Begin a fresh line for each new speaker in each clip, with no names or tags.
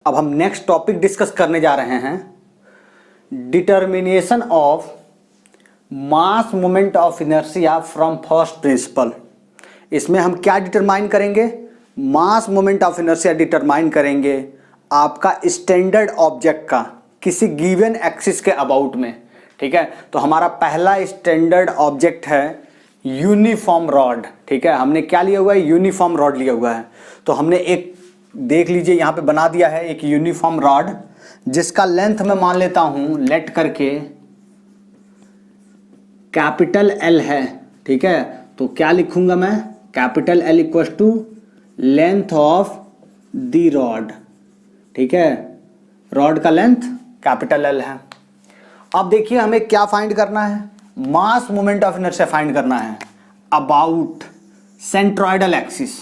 अब हम next topic discuss करने जा रहे हैं, determination of mass moment of inertia from first principle. इसमें हम क्या डिटरमाइन करेंगे? मास मोमेंट ऑफ इनर्शिया डिटरमाइन करेंगे आपका स्टैंडर्ड ऑब्जेक्ट का किसी गिवन एक्सिस के अबाउट में। ठीक है, तो हमारा पहला स्टैंडर्ड ऑब्जेक्ट है यूनिफॉर्म रॉड। ठीक है, हमने क्या लिया हुआ है? यूनिफॉर्म रॉड लिया हुआ है। तो हमने एक देख लीजिए यहाँ पे बना दिया है एक यूनिफॉर्म रॉड, जिसका लेंथ मैं मान लेता हूं लेट करके कैपिटल एल है। ठीक है, तो क्या लिखूंगा मैं? Capital L equal to length of the rod. ठीक है, रॉड का लेंथ कैपिटल एल है। अब देखिए हमें क्या फाइंड करना है? मास मोमेंट ऑफ इनर्शिया फाइंड करना है अबाउट सेंट्रोइडल एक्सिस।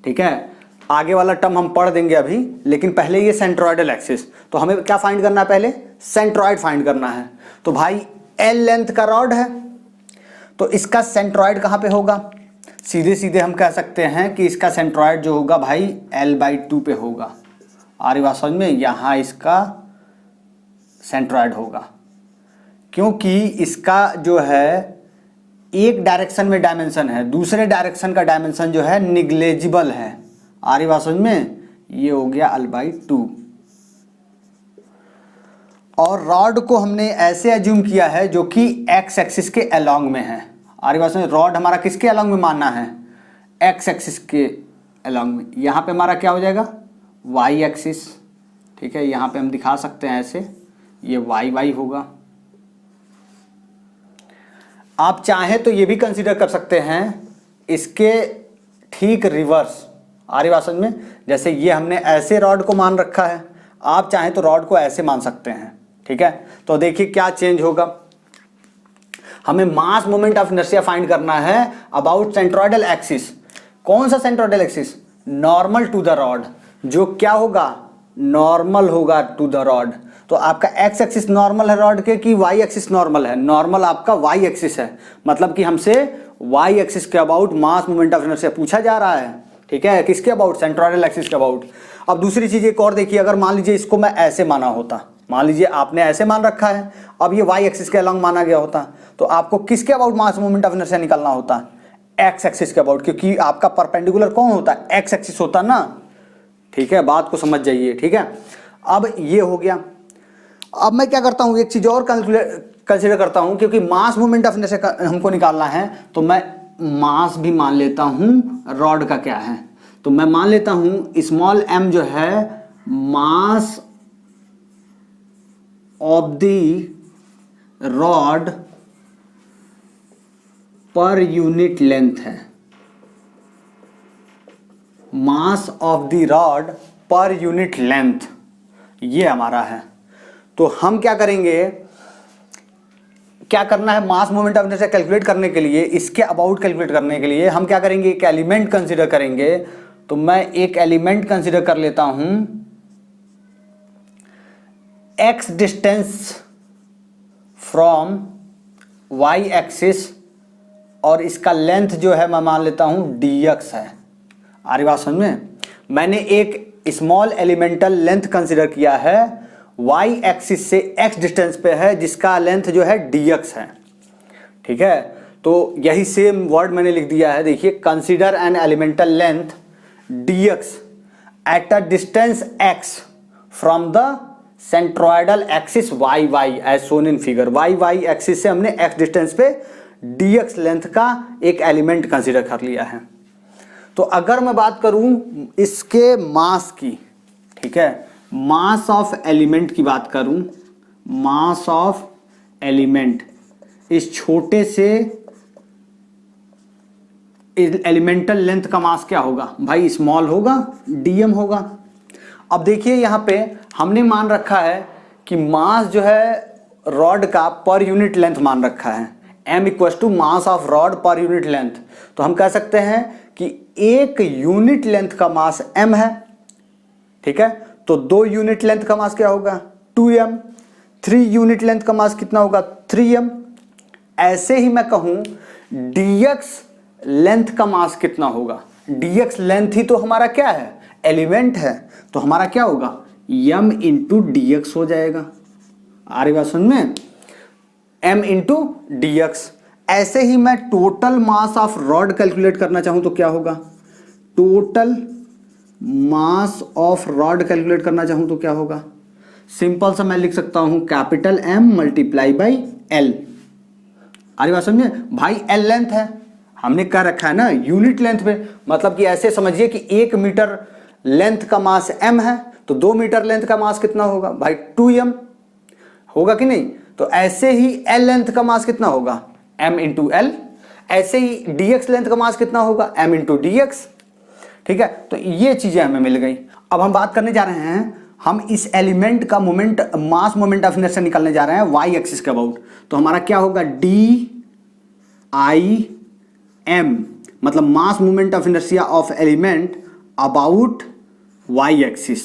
ठीक है, आगे वाला टर्म हम पढ़ देंगे अभी, लेकिन पहले ये सेंट्रोइडल एक्सिस। तो हमें क्या फाइंड करना है? पहले सेंट्रोइड फाइंड करना है। तो भाई एल लेंथ का रॉड है, तो इसका सेंट्रोइड कहाँ पे होगा? सीधे सीधे हम कह सकते हैं कि इसका सेंट्रोइड जो होगा भाई L/2 पे होगा। आ रही बात समझ में? यहाँ इसका सेंट्रोइड होगा, क्योंकि इसका जो है एक डायरेक्शन में डायमेंशन है, दूसरे डायरेक्शन का डायमेंशन जो है निग्लेजिबल है। आ रही बात समझ में? ये हो गया L/2। और रॉड को हमने ऐसे एज्यूम किया है जो कि एक्स एक्सिस के अलोंग में है। आ रही बात समझ? रॉड हमारा किसके अलोंग में मानना है? एक्स एक्सिस के अलोंग में। यहाँ पे हमारा क्या हो जाएगा? Y axis. ठीक है, यहाँ पे हम दिखा सकते हैं ऐसे, ये वाई वाई होगा। आप चाहें तो ये भी कंसीडर कर सकते हैं इसके ठीक रिवर्स। आ रही बात समझ में? जैसे ये हमने ऐसे रॉड को मान रखा है, आप चाहें तो रॉड को ऐसे मान सकते हैं। ठीक है, तो देखिए क्या चेंज होगा। हमें mass moment of inertia find करना है अबाउट सेंट्रोइडल एक्सिस। कौन सा centroidal axis? Normal to the rod. जो क्या होगा? नॉर्मल होगा टू द रॉड। तो आपका एक्स एक्सिस नॉर्मल है रॉड के कि वाई एक्सिस नॉर्मल है? नॉर्मल आपका वाई एक्सिस है, मतलब कि हमसे वाई एक्सिस के about mass moment of inertia पूछा जा रहा है। ठीक है, किसके अबाउट? सेंट्रोइडल एक्सिस के अबाउट। अब दूसरी चीज एक और देखिए, अगर मान लीजिए इसको मैं ऐसे माना होता, मान लीजिए आपने ऐसे मान रखा है, अब ये वाई एक्सिस के अलोंग माना गया होता, तो आपको किसके about mass moment of inertia निकालना होता? एक्स एक्सिस के अबाउट, क्योंकि आपका परपेंडिकुलर कौन होता है? एक्स एक्सिस होता ना। ठीक है, बात को समझ जाइए। ठीक है, अब ये हो गया। अब मैं क्या करता हूं, एक चीज और कंसिडर करता हूं, क्योंकि मास मोमेंट ऑफ इनर्शिया हमको निकालना है, तो मैं मास भी मान लेता हूं रॉड का क्या है। तो मैं मान लेता हूं स्मॉल m जो है mass of the rod per unit length है। Mass of the rod per unit length ये हमारा है। तो हम क्या करेंगे, क्या करना है? मास मोमेंट ऑफ इनर्शिया कैलकुलेट करने के लिए, इसके अबाउट कैलकुलेट करने के लिए हम क्या करेंगे? एक एलिमेंट कंसीडर करेंगे। तो मैं एक एलिमेंट कंसीडर कर लेता हूं x distance from y axis, और इसका लेंथ जो है मैं मान लेता हूं dx है। आ रही बात समझ में? मैंने एक स्मॉल एलिमेंटल लेंथ कंसीडर किया है, y एक्सिस से x डिस्टेंस पे है, जिसका लेंथ जो है dx है। ठीक है, तो यही सेम वर्ड मैंने लिख दिया है। देखिए, consider an elemental length dx at a distance x from the centroidal axis Y Y as shown in figure. Y Y axis से हमने x डिस्टेंस पे dx लेंथ का एक एलिमेंट कंसीडर कर लिया है। तो अगर मैं बात करूं इसके मास की, ठीक है, मास ऑफ एलिमेंट की बात करूं, मास ऑफ एलिमेंट, इस छोटे से एलिमेंटल लेंथ का मास क्या होगा भाई? स्मॉल होगा, dm होगा। अब देखिए यहां पे हमने मान रखा है कि मास जो है रॉड का पर यूनिट लेंथ मान रखा है, m equal to mass of rod per unit length. तो हम कह सकते हैं कि एक यूनिट लेंथ का मास m है। ठीक है, तो 2 यूनिट लेंथ का मास क्या होगा? 2m। 3 यूनिट लेंथ का मास कितना होगा? 3m। ऐसे ही मैं कहूं dx लेंथ का मास कितना होगा? dx लेंथ ही तो हमारा क्या है? एलिमेंट है। तो हमारा क्या होगा? m इंटू डी एक्स हो जाएगा। आ रही बात समझ में, m इंटू डी एक्स। ऐसे ही मैं total mass of rod calculate करना चाहूं तो क्या होगा, total mass of rod calculate करना चाहूं तो क्या होगा, सिंपल सा मैं लिख सकता हूं capital M multiply by L। अरे बात समझे भाई, L लेंथ है, हमने क्या रखा है ना यूनिट लेंथ पे, मतलब कि ऐसे समझिए कि 1 मीटर लेंथ का मास M है, तो 2 मीटर लेंथ का मास कितना होगा भाई 2m होगा कि नहीं। तो ऐसे ही L लेंथ का मास कितना होगा M इंटू L, ऐसे ही dx लेंथ का मास कितना होगा M इंटू dx। ठीक है, तो ये चीजें हमें मिल गई। अब हम बात करने जा रहे हैं, हम इस एलिमेंट का moment, mass moment of inertia निकालने जा रहे हैं y एक्सिस के अबाउट। तो हमारा क्या होगा DIM, मतलब मास moment of inertia of element about y axis.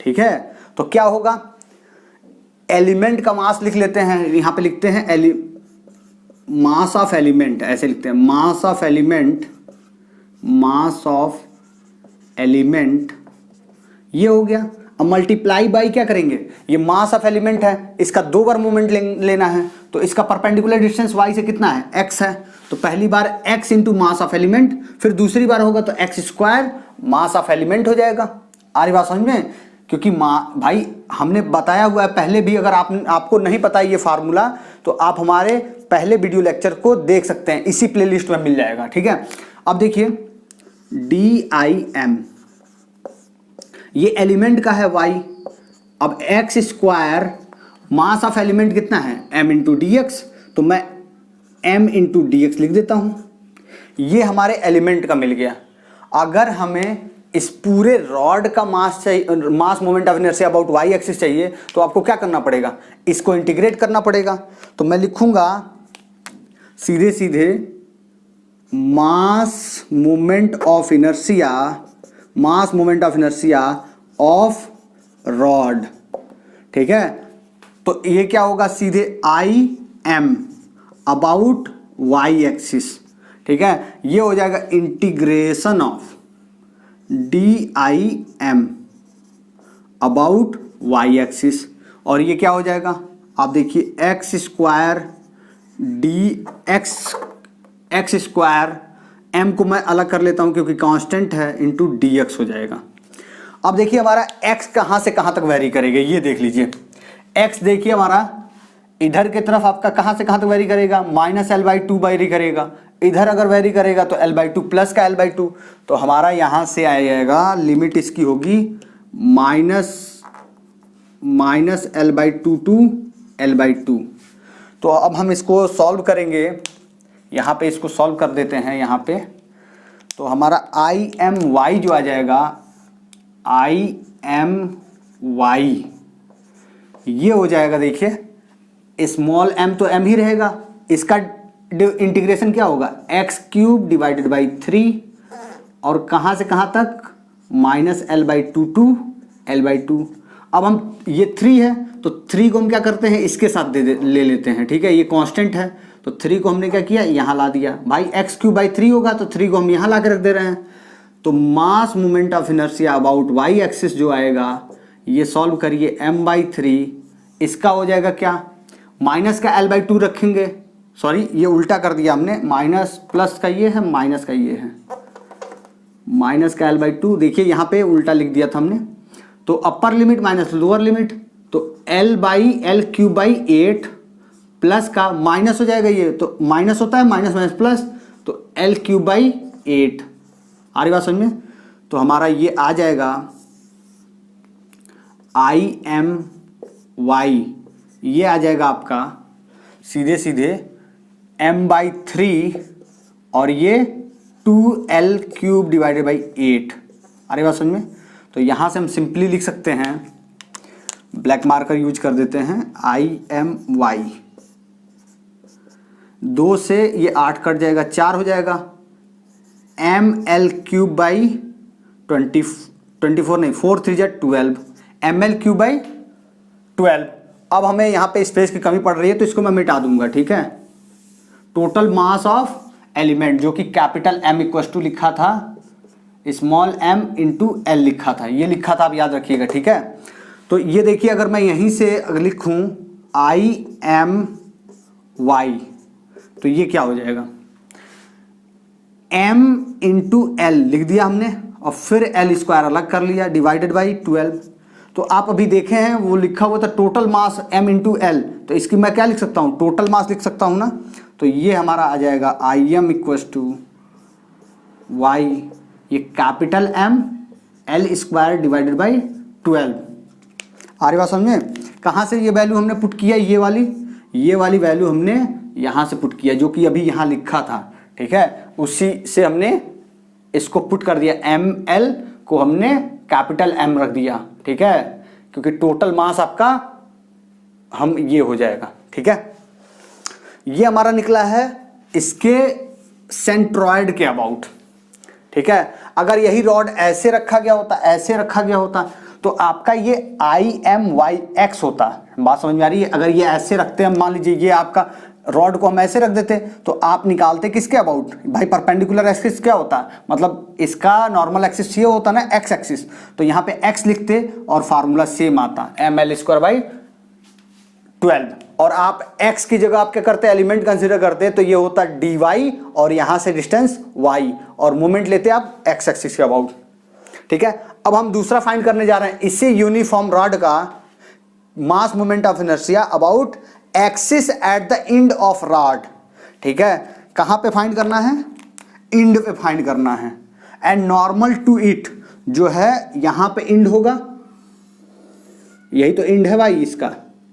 ठीक है, तो क्या होगा, एलिमेंट का मास लिख लेते हैं, यहां पे लिखते हैं मास ऑफ एलिमेंट, ऐसे लिखते हैं mass of element, mass of element, ये हो गया। अब मल्टीप्लाई बाई क्या करेंगे, ये मास ऑफ एलिमेंट है, इसका 2 बार मोमेंट लेना है, तो इसका परपेंडिकुलर डिस्टेंस y से कितना है x है, तो पहली बार x into mass of element, फिर दूसरी बार होगा तो x square mass of element हो जाएगा। आ रही बात समझ में, क्योंकि भाई हमने बताया हुआ है पहले भी, अगर आपको नहीं पता ये फार्मूला तो आप हमारे पहले वीडियो लेक्चर को देख सकते हैं, इसी प्लेलिस्ट में मिल जाएगा। ठीक है, अब देखिए DIM, ये एलिमेंट का है y, अब x square mass of element कितना है m इंटू डी एक्स, तो मैं m इंटू डी एक्स लिख देता हूं, ये हमारे एलिमेंट का मिल गया। अगर हमें इस पूरे रॉड का मास चाहिए, मास moment of inertia about y axis चाहिए, तो आपको क्या करना पड़ेगा, इसको इंटीग्रेट करना पड़ेगा। तो मैं लिखूंगा सीधे सीधे मास moment of inertia, mass moment of inertia of rod. ठीक है, तो ये क्या होगा, सीधे IM अबाउट y एक्सिस। ठीक है, ये हो जाएगा integration of DIM about y axis, और ये क्या हो जाएगा, आप देखिए x square x square, m को मैं अलग कर लेता हूं क्योंकि कांस्टेंट है, इंटू dx हो जाएगा। अब देखिए हमारा x कहां से कहां तक वेरी करेगा, ये देख लीजिए। x देखिए हमारा इधर की तरफ आपका कहां से कहां तक वेरी करेगा, -L/2 वेरी करेगा, इधर अगर वेरी करेगा तो L/2 प्लस का L/2, तो हमारा यहां से आ जाएगा लिमिट इसकी होगी -L/2 टू L/2। तो अब हम इसको सॉल्व करेंगे, यहाँ पे इसको सॉल्व कर देते हैं यहाँ पे, तो हमारा IMY जो आ जाएगा IMY, ये हो जाएगा, देखिए स्मॉल m तो m ही रहेगा, इसका इंटीग्रेशन क्या होगा x³ डिवाइडेड बाई 3, और कहाँ से कहाँ तक -L/2 टू L/2। अब हम ये 3 है तो 3 को हम क्या करते हैं, इसके साथ ले लेते हैं। ठीक है, ये कांस्टेंट है, तो 3 को हमने क्या किया, यहाँ ला दिया। भाई x³/3 होगा तो 3 को हम यहाँ ला के रख दे रहे हैं। तो मास moment of inertia about y axis जो आएगा, ये सॉल्व करिए m/3, इसका हो जाएगा क्या, माइनस का L/2 रखेंगे, सॉरी ये उल्टा कर दिया हमने, माइनस प्लस का ये है, माइनस का ये है, माइनस का L/2, देखिए यहाँ पे उल्टा लिख दिया था हमने। तो upper limit minus lower limit, तो L/L³/8 प्लस का माइनस हो जाएगा, ये तो माइनस होता है, माइनस माइनस प्लस, तो L³/8। आ रही बात समझ में, तो हमारा ये आ जाएगा IMY, ये आ जाएगा आपका सीधे सीधे m/3, और ये 2L³ डिवाइडेड बाई 8। अरे बात समझ में, तो यहाँ से हम सिंपली लिख सकते हैं, ब्लैक मार्कर यूज कर देते हैं, IMY, 2 से ये 8 कट जाएगा, 4 हो जाएगा, mL³/24 नहीं, 4 3 12, mL³/12। अब हमें यहाँ पे स्पेस की कमी पड़ रही है तो इसको मैं मिटा दूंगा। ठीक है, टोटल मास ऑफ एलिमेंट जो कि कैपिटल M = लिखा था, स्मॉल m इंटू L लिखा था, ये लिखा था, आप याद रखिएगा। ठीक है, तो ये देखिए, अगर मैं यहीं से अगर लिखूं आई एम वाई, तो ये क्या हो जाएगा, m इंटू एल लिख दिया हमने और फिर एल स्क्वायर अलग कर लिया डिवाइडेड बाई 12। तो आप अभी देखे हैं वो लिखा हुआ था total mass m into L, तो इसकी मैं क्या लिख सकता हूँ, टोटल मास लिख सकता हूँ ना। तो ये हमारा आ जाएगा I M equals to Y, ये capital M L square divided by 12। आ रही बात समझे। कहाँ से ये वैल्यू हमने पुट किया, ये वाली वैल्यू हमने यहाँ से पुट किया, जो कि अभी यहाँ लिखा था, ठीक है, उसी से हमने इसको पुट कर दिया, एम एल को हमने कैपिटल M रख दिया, ठीक है, क्योंकि टोटल मास आपका हम ये हो जाएगा, ठीक है। ये हमारा निकला है इसके सेंट्रॉयड के अबाउट, ठीक है। अगर यही रॉड ऐसे रखा गया होता, ऐसे रखा गया होता, तो आपका ये आई एम वाई एक्स होता। बात समझ में आ रही है। अगर ये ऐसे रखते हैं, मान लीजिए ये आपका रॉड को हम ऐसे रख देते, तो आप निकालते किसके अबाउट भाई, परपेंडिकुलर एक्सिस क्या होता है, मतलब इसका नॉर्मल एक्सिस ये होता ना एक्स एक्सिस, तो यहाँ पे एक्स लिखते और फार्मूला सेम आता एम एल स्क्वायर बाई 12। और आप x की जगह आप क्या करते, एलिमेंट कंसीडर करते, तो ये होता dy और यहां से डिस्टेंस y और मोमेंट लेते आप x एक्सिस के अबाउट, ठीक है। अब हम दूसरा फाइंड करने जा रहे हैं, इससे यूनिफॉर्म रॉड का मास moment of inertia about axis at the end of rod, ठीक है। कहां पे फाइंड करना है, एंड पे फाइंड करना है, एंड नॉर्मल टू इट जो है यहां पे एंड होगा, यही तो एंड है भाई,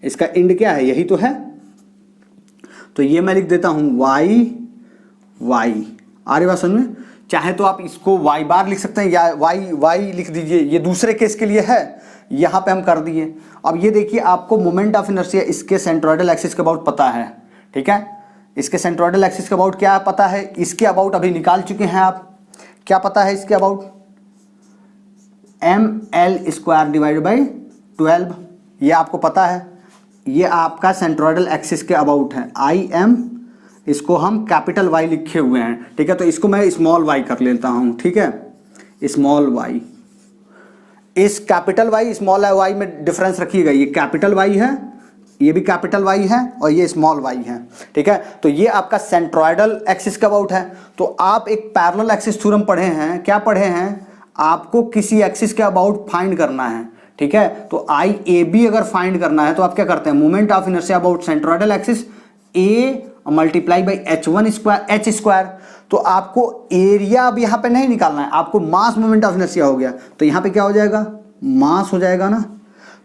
इसका एंड क्या है, यही तो है। तो ये मैं लिख देता हूं वाई वाई, आ रही बात समझ में। चाहे तो आप इसको वाई बार लिख सकते हैं या वाई वाई लिख दीजिए, ये दूसरे केस के लिए है, यहां पे हम कर दिए। अब ये देखिए, आपको मोमेंट ऑफ इनर्शिया इसके सेंट्रोइडल एक्सिस के अबाउट पता है, ठीक है। इसके सेंट्रोइडल एक्सिस के अबाउट क्या पता है, इसके अबाउट अभी निकाल चुके हैं आप, क्या पता है इसके about, M L square divide by 12, ये आपको पता है। ये आपका सेंट्रोइडल एक्सिस के अबाउट है, आई एम, इसको हम कैपिटल वाई लिखे हुए हैं, ठीक है। तो इसको मैं स्मॉल वाई कर लेता हूं, ठीक है, स्मॉल वाई। इस कैपिटल वाई स्मॉल वाई में डिफरेंस रखिएगा, ये कैपिटल वाई है, ये भी कैपिटल वाई है और ये स्मॉल वाई है, ठीक है। तो ये आपका सेंट्रोइडल एक्सिस का अबाउट है। तो आप एक पैरेलल एक्सिस थ्योरम पढ़े हैं, क्या पढ़े हैं, आपको किसी एक्सिस के अबाउट फाइंड करना है, ठीक है। तो आई ए बी अगर फाइंड करना है तो आप क्या करते हैं, moment of inertia about centroidal axis A multiply by h1 square H square. तो आपको एरिया अब यहाँ पे नहीं निकालना है, आपको मास मोमेंट ऑफ इनर्शिया हो गया, तो यहाँ पे क्या हो जाएगा, मास हो जाएगा ना।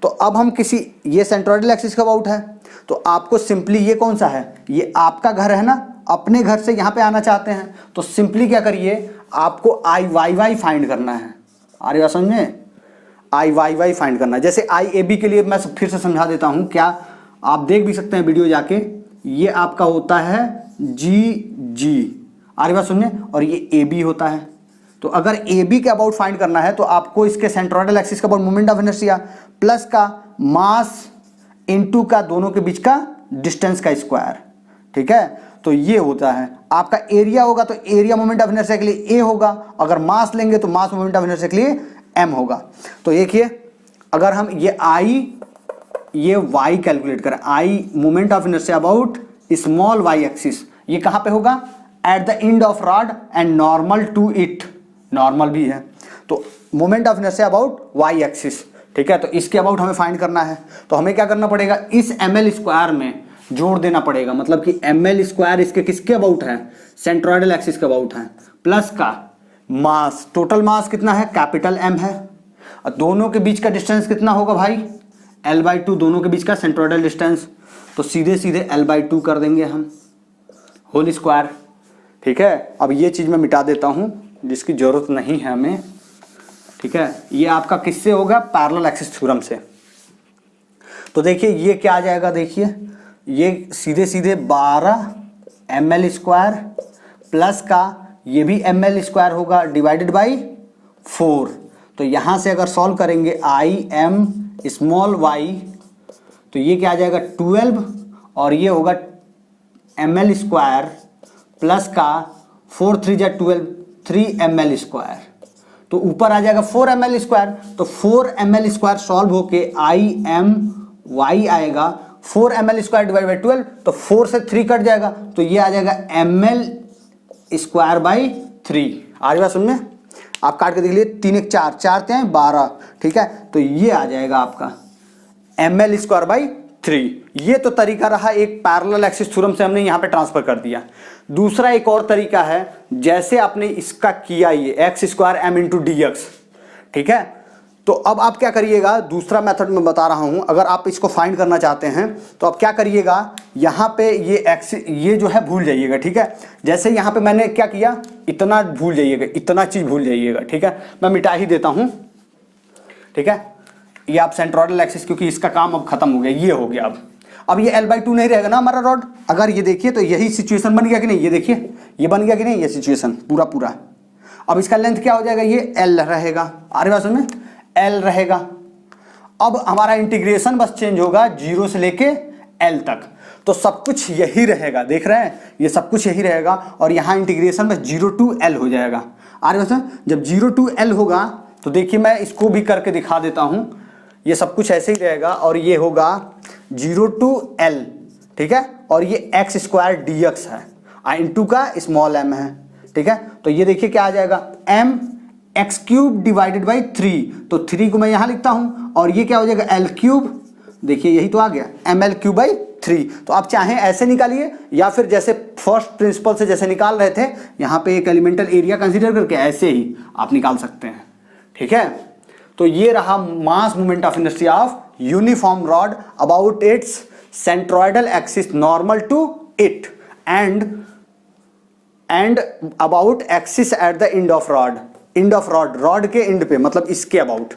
तो अब हम किसी, ये सेंट्रोइडल एक्सिस का अबाउट है, तो आपको सिंपली, ये कौन सा है, ये आपका घर है ना, अपने घर से यहाँ पे आना चाहते हैं, तो सिंपली क्या करिए, आपको आई वाई वाई फाइंड करना है। आ रही बात समझ में, आई वाई वाई फाइंड करना है। जैसे आई ए बी के लिए मैं फिर से समझा देता हूँ, क्या आप देख भी सकते हैं वीडियो जाके, ये आपका होता है जी जी, आ रही बात सुनने, और ये ए बी होता है। तो अगर ए बी के अबाउट फाइंड करना है तो आपको इसके सेंट्रोइडल एक्सिस का about moment of inertia plus का मास इनटू का दोनों के बीच का डिस्टेंस का स्क्वायर, ठीक है। तो ये होता है आपका एरिया होगा, तो एरिया मोमेंट ऑफ इनर्शिया के लिए ए होगा, अगर मास लेंगे तो मास मोमेंट ऑफ इनर्शिया के लिए एम होगा। तो देखिए, अगर हम ये आई ये y कैलकुलेट करें, I moment of inertia about small y axis, ये कहां पे होगा, at the end of rod and normal to it, normal भी है, तो moment of inertia about y axis, ठीक है। तो इसके अबाउट हमें फाइंड करना है, तो हमें क्या करना पड़ेगा, इस ml स्क्वायर में जोड़ देना पड़ेगा, मतलब कि ml स्क्वायर इसके किसके अबाउट है, सेंट्रोइडल एक्सिस के अबाउट है, प्लस का मास, टोटल मास कितना है, कैपिटल M है, और दोनों के बीच का डिस्टेंस कितना होगा भाई, L/2, दोनों के बीच का सेंट्रोइडल डिस्टेंस, तो सीधे सीधे L/2 कर देंगे हम, होल स्क्वायर, ठीक है। अब ये चीज़ मैं मिटा देता हूँ जिसकी ज़रूरत नहीं है हमें, ठीक है। ये आपका किससे होगा, पैरेलल एक्सिस थ्योरम से। तो देखिए ये क्या आ जाएगा, देखिए ये सीधे सीधे 12 ml स्क्वायर प्लस का ये भी ml स्क्वायर होगा डिवाइडेड बाई 4। तो यहाँ से अगर सॉल्व करेंगे आई एम स्मॉल y, तो ये क्या आ जाएगा 12, और ये होगा ml स्क्वायर प्लस का 4 3 जा 12, 3 ml स्क्वायर, तो ऊपर आ जाएगा 4 ml स्क्वायर, तो 4 ml स्क्वायर सॉल्व होके IMY आएगा 4 ml स्क्वायर डिवाइड बाई 12, तो 4 से 3 कट जाएगा, तो ये आ जाएगा ml स्क्वायर बाई 3। आ रही बात समझ में? आप काट के देख लीजिए, 3 1 4, 4 3 12, ठीक है, तो ये आ जाएगा आपका ml स्क्वायर बाई 3। ये तो तरीका रहा, एक पैरेलल एक्सिस थ्योरम से हमने यहाँ पे ट्रांसफर कर दिया। दूसरा एक और तरीका है, जैसे आपने इसका किया ये X square M into D X, ठीक है, तो अब आप क्या करिएगा, दूसरा मेथड में बता रहा हूं, अगर आप इसको फाइंड करना चाहते हैं तो आप क्या करिएगा, यहाँ पे ये एक्स ये जो है भूल जाइएगा, ठीक है, जैसे यहाँ पे मैंने क्या किया, इतना भूल जाइएगा, इतना चीज भूल जाइएगा, ठीक है, मैं मिटा ही देता हूं, ठीक है, ये आप सेंट्रोइडल एक्सिस, क्योंकि इसका काम अब खत्म हो गया, ये हो गया, अब ये L/2 नहीं रहेगा ना हमारा रॉड। अगर ये देखिए तो यही सिचुएशन बन गया कि नहीं, ये देखिए ये बन गया कि नहीं, ये सिचुएशन पूरा। अब इसका लेंथ क्या हो जाएगा, ये L रहेगा, आ रही बात समझ में, L रहेगा। अब हमारा इंटीग्रेशन बस चेंज होगा 0 से लेके L तक, तो सब कुछ यही रहेगा, देख रहे हैं, ये सब कुछ यही रहेगा, और यहाँ इंटीग्रेशन बस 0 to L हो जाएगा। आ रही बात समझ, जब 0 to L होगा तो देखिए मैं इसको भी करके दिखा देता हूं, ये सब कुछ ऐसे ही रहेगा, और ये होगा 0 to L, ठीक है, और ये एक्स स्क्वायर डी एक्स है, इंटू का स्मॉल m है, ठीक है, तो ये देखिए क्या आ जाएगा, m x cube divided by 3, तो 3 को मैं यहां लिखता हूं, और ये क्या हो जाएगा L क्यूब, देखिए यही तो आ गया ml क्यूब बाई 3। तो आप चाहें ऐसे निकालिए, या फिर जैसे फर्स्ट प्रिंसिपल से जैसे निकाल रहे थे, यहाँ पे एक एलिमेंटल एरिया कंसिडर करके ऐसे ही आप निकाल सकते हैं, ठीक है। तो ये रहा mass moment of inertia of uniform rod about its centroidal axis normal to it and about axis at the end of rod, rod के एंड पे, मतलब इसके अबाउट।